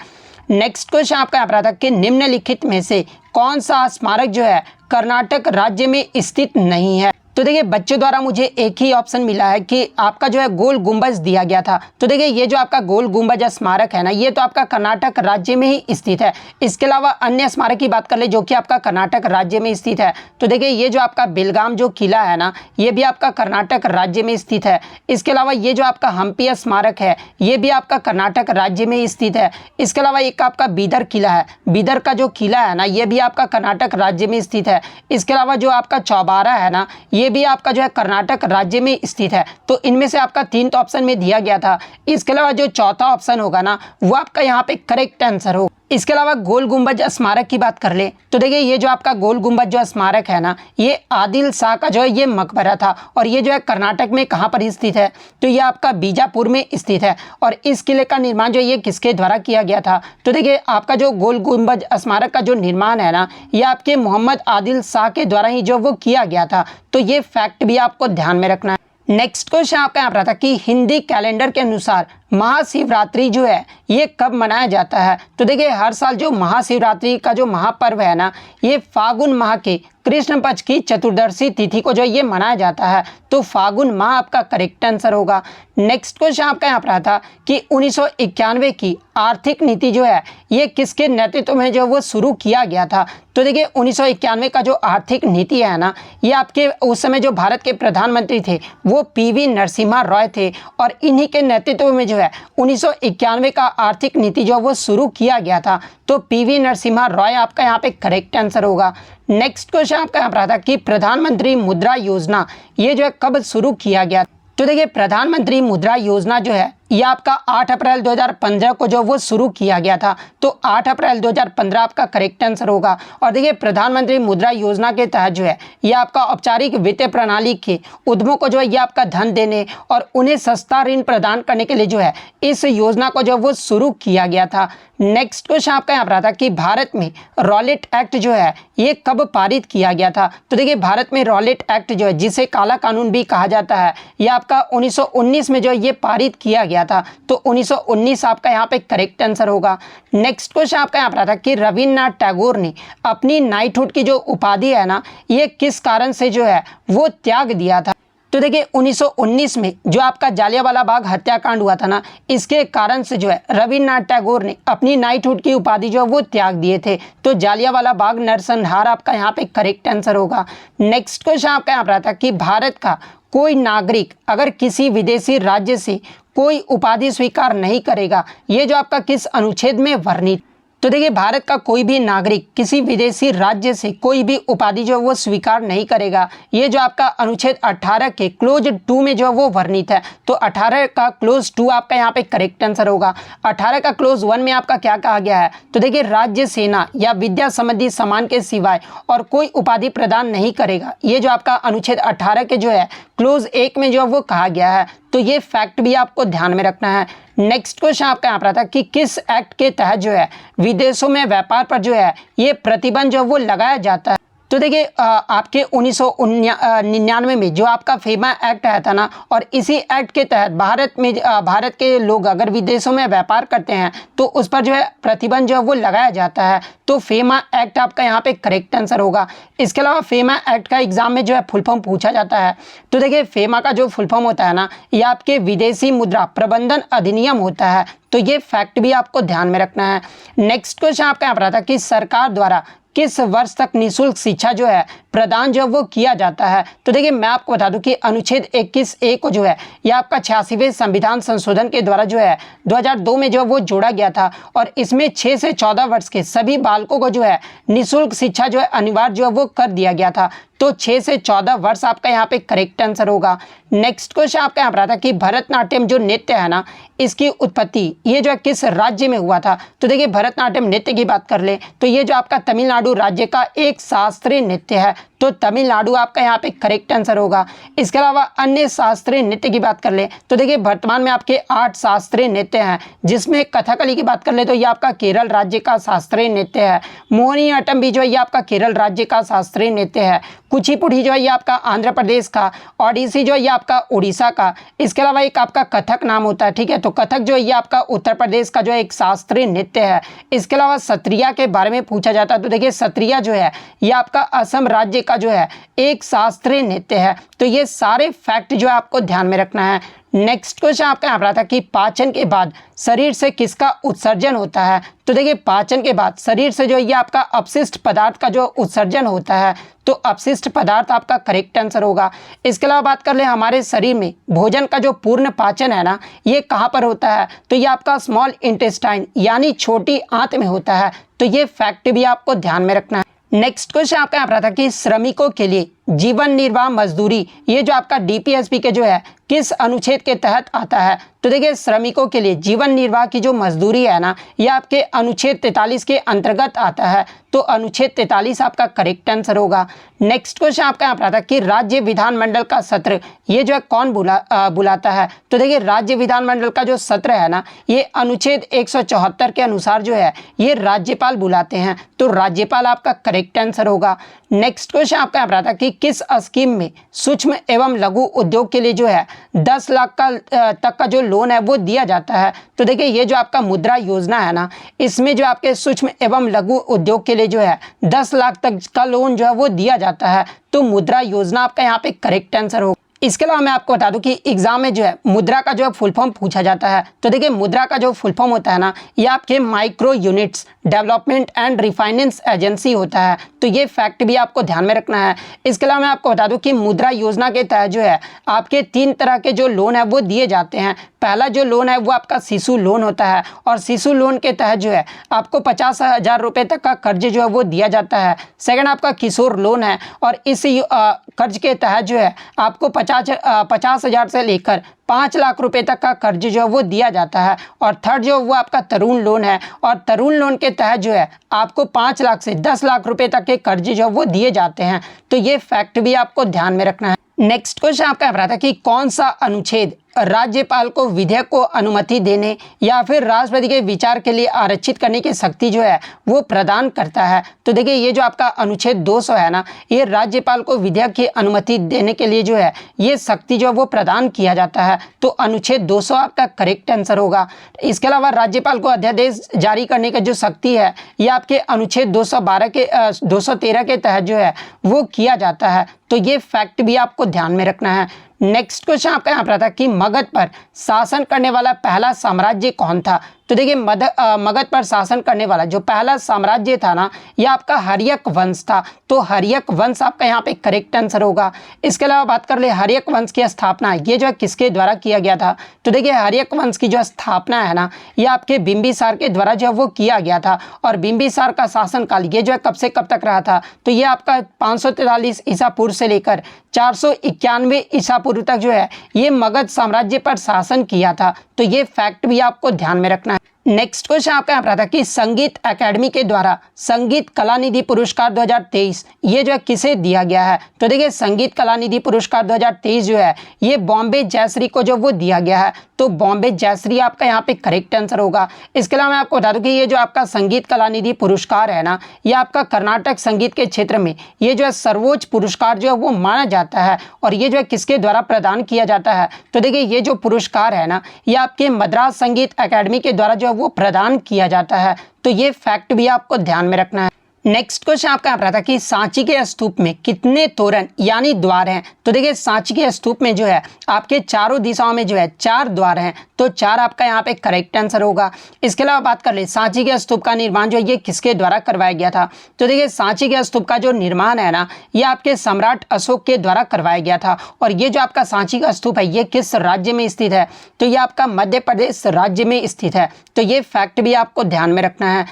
नेक्स्ट क्वेश्चन आपका यहाँ पर था कि निम्नलिखित में से कौन सा स्मारक जो है कर्नाटक राज्य में स्थित नहीं है। तो देखिए बच्चों द्वारा मुझे एक ही ऑप्शन मिला है कि आपका जो है गोल गुंबज दिया गया था। तो देखिए ये जो आपका गोल गुंबज स्मारक है ना, ये तो आपका कर्नाटक राज्य में ही स्थित है। इसके अलावा अन्य स्मारक की बात कर ले जो कि आपका कर्नाटक राज्य में स्थित है। तो देखिए ये जो आपका बेलगाम जो किला है ना, ये भी आपका कर्नाटक राज्य में स्थित है। इसके अलावा ये जो आपका हम्पी स्मारक है, ये भी आपका कर्नाटक राज्य में स्थित है। इसके अलावा एक आपका बीदर किला है, बीदर का जो किला है ना, ये भी आपका कर्नाटक राज्य में स्थित है। इसके अलावा जो आपका चौबारा है ना, ये ये भी आपका जो है कर्नाटक राज्य में स्थित है। तो इनमें से आपका 3 तो ऑप्शन में दिया गया था। इसके अलावा जो चौथा ऑप्शन होगा ना वो आपका यहाँ पे करेक्ट आंसर होगा। इसके अलावा गोल गुंबज स्मारक की बात कर ले तो देखिए ये जो आपका गोल गुंबज जो स्मारक है ना ये आदिल शाह का जो है ये मकबरा था और ये जो है कर्नाटक में कहाँ पर स्थित है तो ये आपका बीजापुर में स्थित है। और इस किले का निर्माण जो ये किसके द्वारा किया गया था तो देखिए आपका जो गोल गुंबज स्मारक का जो निर्माण है ना ये आपके मोहम्मद आदिल शाह के द्वारा ही जो वो किया गया था। तो ये फैक्ट भी आपको ध्यान में रखना है। नेक्स्ट क्वेश्चन आपका यहाँ पर था कि हिंदी कैलेंडर के अनुसार महाशिवरात्रि जो है ये कब मनाया जाता है तो देखिए हर साल जो महाशिवरात्रि का जो महापर्व है ना ये फागुन माह के कृष्ण पक्ष की चतुर्दशी तिथि को जो ये मनाया जाता है। तो फागुन माह आपका करेक्ट आंसर होगा। नेक्स्ट क्वेश्चन आपका यहाँ पर था कि 1991 की आर्थिक नीति जो है ये किसके नेतृत्व में जो वो शुरू किया गया था तो देखिए 1991 का जो आर्थिक नीति है ना ये आपके उस समय जो भारत के प्रधानमंत्री थे वो पीवी नरसिम्हा रॉय थे और इन्हीं के नेतृत्व में जो है 1991 का आर्थिक नीति जो वो शुरू किया गया था। तो पीवी नरसिम्हा रॉय आपका यहाँ पे करेक्ट आंसर होगा। नेक्स्ट क्वेश्चन आपका यहाँ पर था कि प्रधानमंत्री मुद्रा योजना ये जो है कब शुरू किया गया तो देखिए प्रधानमंत्री मुद्रा योजना जो है ये आपका 8 अप्रैल 2015 को जो वो शुरू किया गया था। तो 8 अप्रैल 2015 आपका करेक्ट आंसर होगा। और देखिए प्रधानमंत्री मुद्रा योजना के तहत जो है ये आपका औपचारिक वित्तीय प्रणाली के उद्यमों को जो है ये आपका धन देने और उन्हें सस्ता ऋण प्रदान करने के लिए जो है इस योजना को जो वो शुरू किया गया था। नेक्स्ट क्वेश्चन आपका यहाँ पर था कि भारत में रॉलेट एक्ट जो है ये कब पारित किया गया था तो देखिए भारत में रॉलेट एक्ट जो है जिसे काला कानून भी कहा जाता है ये आपका 1919 में जो ये पारित किया गया था। तो 1919 आपका यहाँ पे करेक्ट आंसर होगा। नेक्स्ट क्वेश्चन आपका यहाँ पर था कि रविन्द्रनाथ टैगोर ने अपनी नाइटहुड की जो उपाधि है ना ये किस कारण से जो है वो त्याग दिया था तो देखिए 1919 में जो आपका जालियांवाला बाग हत्याकांड हुआ था ना इसके कारण से जो है रविन्द्रनाथ टैगोर ने अपनी नाइटहुड की उपाधि जो है वो त्याग दिए थे। तो जालियांवाला बाग नरसंहार आपका यहाँ पे करेक्ट आंसर होगा। नेक्स्ट क्वेश्चन आपका यहाँ पर था कि भारत का कोई नागरिक अगर किसी विदेशी राज्य से कोई उपाधि स्वीकार नहीं करेगा ये जो आपका किस अनुच्छेद में वर्णित तो देखिए भारत का कोई भी नागरिक किसी विदेशी राज्य से कोई भी उपाधि जो वो स्वीकार नहीं करेगा ये जो आपका अनुच्छेद 18 के क्लोज 2 में जो वो वर्णित है। तो 18 का क्लोज 2 आपका यहाँ पे करेक्ट आंसर होगा। 18 का क्लोज 1 में आपका क्या कहा गया है तो देखिए राज्य सेना या विद्या संबंधी सम्मान के सिवाय और कोई उपाधि प्रदान नहीं करेगा ये जो आपका अनुच्छेद 18 के जो है क्लोज 1 में जो वो कहा गया है। तो ये फैक्ट भी आपको ध्यान में रखना है। नेक्स्ट क्वेश्चन आपका यहाँ पर था कि किस एक्ट के तहत जो है विदेशों में व्यापार पर जो है ये प्रतिबंध जो वो लगाया जाता है तो देखिए आपके 1999 में जो आपका फेमा एक्ट आया था ना और इसी एक्ट के तहत भारत के लोग अगर विदेशों में व्यापार करते हैं तो उस पर जो है प्रतिबंध जो है वो लगाया जाता है। तो फेमा एक्ट आपका यहाँ पे करेक्ट आंसर होगा। इसके अलावा फेमा एक्ट का एग्जाम में जो है फुल फॉर्म पूछा जाता है तो देखिए फेमा का जो फुल फॉर्म होता है ना ये आपके विदेशी मुद्रा प्रबंधन अधिनियम होता है। तो ये फैक्ट भी आपको ध्यान में रखना है। नेक्स्ट क्वेश्चन आपका यहाँ पर था कि सरकार द्वारा किस वर्ष तक निःशुल्क शिक्षा जो है प्रदान जो वो किया जाता है तो देखिए मैं आपको बता दूं कि अनुच्छेद 21A को जो है ये आपका 86वें संविधान संशोधन के द्वारा जो है 2002 में जो वो जोड़ा गया था और इसमें 6 से 14 वर्ष के सभी बालकों को जो है निःशुल्क शिक्षा जो है अनिवार्य जो है वो कर दिया गया था। तो 6 से 14 वर्ष आपका यहाँ पे करेक्ट आंसर होगा। नेक्स्ट क्वेश्चन आपका यहाँ पर था कि भरतनाट्यम जो नृत्य है ना इसकी उत्पत्ति ये जो है किस राज्य में हुआ था तो देखिए भरतनाट्यम नृत्य की बात कर ले तो ये जो आपका तमिलनाडु राज्य का एक शास्त्रीय नृत्य है। तो तमिलनाडु आपका यहाँ पे करेक्ट आंसर होगा। इसके अलावा अन्य शास्त्रीय नृत्य की बात कर ले तो देखिए वर्तमान में आपके 8 शास्त्रीय नृत्य हैं जिसमें कथकली की बात कर ले तो ये आपका केरल राज्य का शास्त्रीय नृत्य है। मोहिनीअट्टम भी जो है ये आपका केरल राज्य का शास्त्रीय नृत्य है। कुचिपुड़ी जो है ये आपका आंध्र प्रदेश का, ओडिसी जो है ये आपका उड़ीसा का। इसके अलावा एक आपका कथक नाम होता है, ठीक है, तो कथक जो है ये आपका उत्तर प्रदेश का जो है एक शास्त्रीय नृत्य है। इसके अलावा सत्रिया के बारे में पूछा जाता है तो देखिए सत्रिया जो है ये आपका असम राज्य का जो है एक शास्त्रीय नृत्य है। तो ये सारे फैक्ट जो है आपको ध्यान में रखना है। नेक्स्ट क्वेश्चन आपका यहाँ पर था कि पाचन के बाद शरीर से किसका उत्सर्जन होता है तो देखिए पाचन के बाद शरीर से जो ये आपका अपशिष्ट पदार्थ का जो उत्सर्जन होता है तो अपशिष्ट पदार्थ आपका करेक्ट आंसर होगा। इसके अलावा बात कर ले हमारे शरीर में भोजन का जो पूर्ण पाचन है ना ये कहाँ पर होता है तो ये आपका स्मॉल इंटेस्टाइन यानी छोटी आंत में होता है। तो ये फैक्ट भी आपको ध्यान में रखना है। नेक्स्ट क्वेश्चन आपका यहाँ पर था कि श्रमिकों के लिए जीवन निर्वाह मजदूरी ये जो आपका डीपीएसपी के जो है किस अनुच्छेद के तहत आता है? तो देखिए श्रमिकों के लिए जीवन निर्वाह की जो मजदूरी है ना, ये आपके अनुच्छेद 43 के अंतर्गत आता है। तो अनुच्छेद 43 आपका करेक्ट आंसर होगा। नेक्स्ट क्वेश्चन आपका यहाँ पर आता है कि राज्य विधानमंडल का सत्र ये जो है कौन बुलाता है? तो देखिए राज्य विधानमंडल का जो सत्र है ना, ये अनुच्छेद 174 के अनुसार जो है ये राज्यपाल बुलाते हैं। तो राज्यपाल आपका करेक्ट आंसर होगा। नेक्स्ट क्वेश्चन आपका यहाँ पर आता है कि किस स्कीम में सूक्ष्म एवं लघु उद्योग के लिए जो है 10 लाख तक का जो लोन है वो दिया जाता है? तो देखिए ये जो आपका मुद्रा योजना है ना, इसमें जो आपके सूक्ष्म एवं लघु उद्योग के लिए जो है 10 लाख तक का लोन जो है वो दिया जाता है। तो मुद्रा योजना आपका यहाँ पे करेक्ट आंसर होगा। इसके अलावा मैं आपको बता दूं कि एग्जाम में जो है मुद्रा का जो है फुल फॉर्म पूछा जाता है। तो देखिए मुद्रा का जो फुल फॉर्म होता है ना, ये आपके micro units development and refinance agency होता है। तो ये फैक्ट भी आपको ध्यान में रखना है। इसके अलावा मैं आपको बता दूं कि मुद्रा योजना के तहत जो है आपके 3 तरह के जो लोन है वो दिए जाते हैं। पहला जो लोन है वो आपका शिशु लोन होता है, और शिशु लोन के तहत जो है आपको 50,000 रुपये तक का कर्ज जो है वो दिया जाता है। सेकंड आपका किशोर लोन है, और इस कर्ज के तहत जो है आपको 50,000 से लेकर 5 लाख रुपए तक का कर्ज जो है वो दिया जाता है। और थर्ड जो वो आपका तरुण लोन है, और तरुण लोन के तहत जो है आपको 5 लाख से 10 लाख रुपए तक के कर्ज जो है वो दिए जाते हैं। तो ये फैक्ट भी आपको ध्यान में रखना है। नेक्स्ट क्वेश्चन आपका रहा था कि कौन सा अनुच्छेद राज्यपाल को विधेयक को अनुमति देने या फिर राष्ट्रपति के विचार के लिए आरक्षित करने की शक्ति जो है वो प्रदान करता है? तो देखिए ये जो आपका अनुच्छेद 200 है ना, ये राज्यपाल को विधेयक की अनुमति देने के लिए जो है ये शक्ति जो है वो प्रदान किया जाता है। तो अनुच्छेद 200 आपका करेक्ट आंसर होगा। इसके अलावा राज्यपाल को अध्यादेश जारी करने की जो शक्ति है ये आपके अनुच्छेद 213 के तहत जो है वो किया जाता है। तो ये फैक्ट भी आपको ध्यान में रखना है। नेक्स्ट क्वेश्चन आपका यहाँ पर था कि मगध पर शासन करने वाला पहला साम्राज्य कौन था? तो देखिए मगध पर शासन करने वाला जो पहला साम्राज्य था ना, यह आपका हर्यक वंश था। तो हर्यक वंश आपका यहाँ पे करेक्ट आंसर होगा। इसके अलावा बात कर ले हर्यक वंश की स्थापना ये जो है किसके द्वारा किया गया था? तो देखिए हर्यक वंश की जो स्थापना है ना, ये आपके बिंबिसार के द्वारा जो है वो किया गया था। और बिंबिसार का शासनकाल ये जो है कब से कब तक रहा था? तो ये आपका 543 ईसा पूर्व से लेकर 491 ईसा पूर्व तक जो है ये मगध साम्राज्य पर शासन किया था। तो ये फैक्ट भी आपको ध्यान में रखना है। नेक्स्ट क्वेश्चन आपका यहाँ पर था कि संगीत एकेडमी के द्वारा संगीत कलानिधि पुरस्कार 2023 ये जो है किसे दिया गया है? तो देखिए संगीत कलानिधि पुरस्कार 2023 जो है ये बॉम्बे जयश्री को जो वो दिया गया है। तो बॉम्बे जयश्री आपका यहाँ पे करेक्ट आंसर होगा। इसके अलावा मैं आपको बता दूं कि ये जो आपका संगीत कलानिधि पुरस्कार है ना, ये आपका कर्नाटक संगीत के क्षेत्र में ये जो है सर्वोच्च पुरस्कार जो है वो माना जाता है। और ये जो है किसके द्वारा प्रदान किया जाता है? तो देखिए ये जो पुरस्कार है ना, ये आपके मद्रास संगीत अकेडमी के द्वारा जो है वो प्रदान किया जाता है। तो ये फैक्ट भी आपको ध्यान में रखना है। नेक्स्ट क्वेश्चन आपका यहाँ पर था कि सांची के स्तूप में कितने तोरण यानी द्वार हैं? तो देखिए सांची के स्तूप में जो है आपके चारों दिशाओं में जो है 4 द्वार हैं। तो 4 आपका यहाँ पे करेक्ट आंसर होगा। इसके अलावा बात कर ले सांची के स्तूप का निर्माण जो है ये किसके द्वारा करवाया गया था? तो देखिए सांची के स्तूप का जो निर्माण है ना, ये आपके सम्राट अशोक के द्वारा करवाया गया था। और ये जो आपका सांची का स्तूप है ये किस राज्य में स्थित है? तो ये आपका मध्य प्रदेश राज्य में स्थित है। तो ये फैक्ट भी आपको ध्यान में रखना है।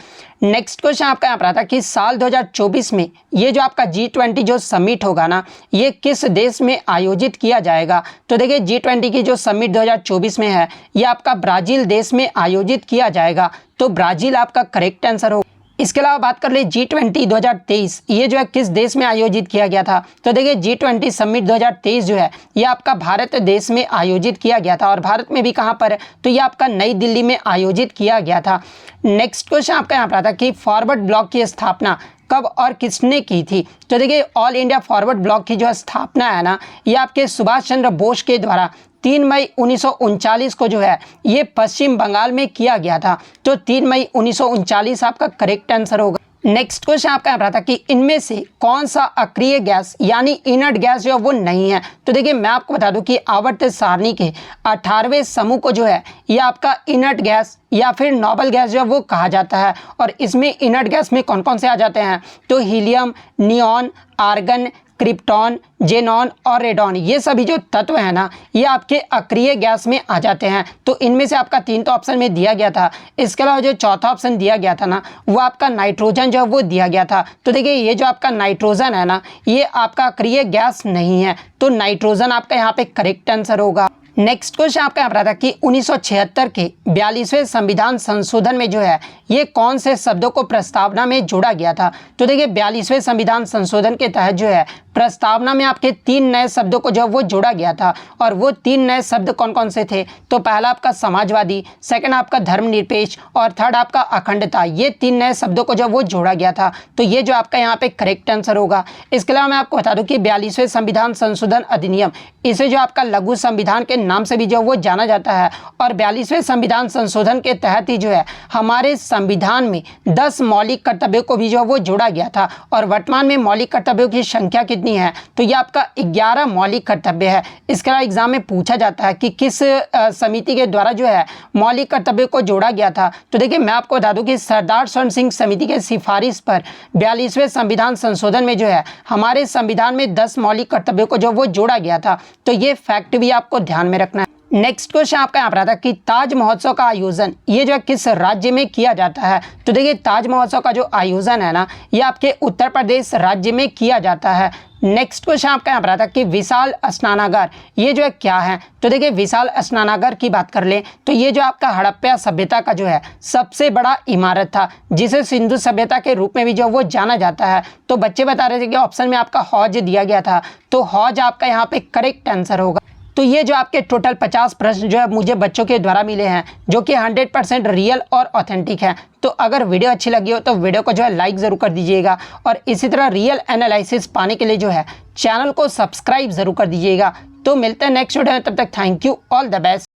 नेक्स्ट क्वेश्चन आपका यहाँ पर आता है कि साल 2024 में ये जो आपका G20 जो समिट होगा ना, ये किस देश में आयोजित किया जाएगा? तो देखिए G20 की जो समिट 2024 में है ये आपका ब्राज़ील देश में आयोजित किया जाएगा। तो ब्राज़ील आपका करेक्ट आंसर होगा। इसके अलावा बात कर ले G20 2023 ये जो है किस देश में आयोजित किया गया था? तो देखिए G20 समिट 2023 जो है ये आपका भारत देश में आयोजित किया गया था। और भारत में भी कहाँ पर है? तो ये आपका नई दिल्ली में आयोजित किया गया था। नेक्स्ट क्वेश्चन आपका यहाँ पर आता है कि फॉरवर्ड ब्लॉक की स्थापना कब और किसने की थी? तो देखिए ऑल इंडिया फॉरवर्ड ब्लॉक की जो स्थापना है ना, ये आपके सुभाष चंद्र बोस के द्वारा 3 मई 1939 को जो है ये पश्चिम बंगाल में किया गया था। तो 3 मई 1939 आपका करेक्ट आंसर होगा। नेक्स्ट क्वेश्चन आपका यहाँ पर था कि इनमें से कौन सा अक्रिय गैस यानी इनर्ट गैस जो है वो नहीं है? तो देखिए मैं आपको बता दूं कि आवर्त सारणी के 18वें समूह को जो है ये आपका इनर्ट गैस या फिर नोबल गैस जो है वो कहा जाता है। और इसमें इनर्ट गैस में कौन कौन से आ जाते हैं? तो helium, neon, argon, krypton, xenon और रेडॉन, ये सभी जो तत्व है ना ये आपके अक्रिय गैस में आ जाते हैं। तो इनमें से आपका 3 तो ऑप्शन में दिया गया था। इसके अलावा जो चौथा ऑप्शन दिया गया था ना वो आपका नाइट्रोजन जो है वो दिया गया था। तो देखिए ये जो आपका नाइट्रोजन है ना ये आपका अक्रिय गैस नहीं है, तो नाइट्रोजन आपका यहाँ पे करेक्ट आंसर होगा। नेक्स्ट क्वेश्चन आपका यहाँ पर आता है कि 1976 के 42वें संविधान संशोधन में जो है ये कौन से शब्दों को प्रस्तावना में जोड़ा गया था। तो देखिए 42वें संविधान संशोधन के तहत जो है प्रस्तावना में आपके 3 नए शब्दों को जो वो जोड़ा गया था, और वो 3 नए शब्द कौन कौन से थे। तो पहला आपका समाजवादी, सेकंड आपका धर्मनिरपेक्ष और थर्ड आपका अखंडता। ये 3 नए शब्दों को जो वो जोड़ा गया था, तो ये जो आपका यहाँ पे करेक्ट आंसर होगा। इसके अलावा मैं आपको बता दूं कि 42वें संविधान संशोधन अधिनियम, इसे जो आपका लघु संविधान के नाम से भी जो वो जाना जाता है, और 42वें संविधान संशोधन के तहत ही जो है हमारे संविधान में 10 मौलिक कर्तव्यों को भी जो वो जोड़ा गया था। और वर्तमान में मौलिक कर्तव्यों की संख्या कितनी है, तो ये आपका 11 मौलिक कर्तव्य है। इसके अलावा एग्जाम में पूछा जाता है कि किस समिति के द्वारा जो है मौलिक कर्तव्यों को जोड़ा गया था। तो देखिए मैं आपको बता दूं कि सरदार स्वर्ण सिंह समिति के सिफारिश पर 42वें संविधान संशोधन में जो है हमारे संविधान में 10 मौलिक कर्तव्यों को जो वो जोड़ा गया था। तो ये फैक्ट भी आपको ध्यान में रखना है। नेक्स्ट क्वेश्चन आपका यहाँ पर आता है कि ताज महोत्सव का आयोजन ये जो है किस राज्य में किया जाता है। तो देखिए ताज महोत्सव का जो आयोजन है ना ये आपके उत्तर प्रदेश राज्य में किया जाता है। नेक्स्ट क्वेश्चन आपका यहाँ पर आता है कि विशाल स्नानागार ये जो है क्या है। तो देखिए विशाल स्नानागार की बात कर ले तो ये जो आपका हड़प्पा सभ्यता का जो है सबसे बड़ा इमारत था, जिसे सिंधु सभ्यता के रूप में भी जो वो जाना जाता है। तो बच्चे बता रहे थे कि ऑप्शन में आपका हौज दिया गया था, तो हौज आपका यहाँ पे करेक्ट आंसर होगा। तो ये जो आपके टोटल 50 प्रश्न जो है मुझे बच्चों के द्वारा मिले हैं, जो कि 100% रियल और ऑथेंटिक है। तो अगर वीडियो अच्छी लगी हो तो वीडियो को जो है लाइक ज़रूर कर दीजिएगा, और इसी तरह रियल एनालिसिस पाने के लिए जो है चैनल को सब्सक्राइब ज़रूर कर दीजिएगा। तो मिलते हैं नेक्स्ट वीडियो में, तब तक thank you, all the best.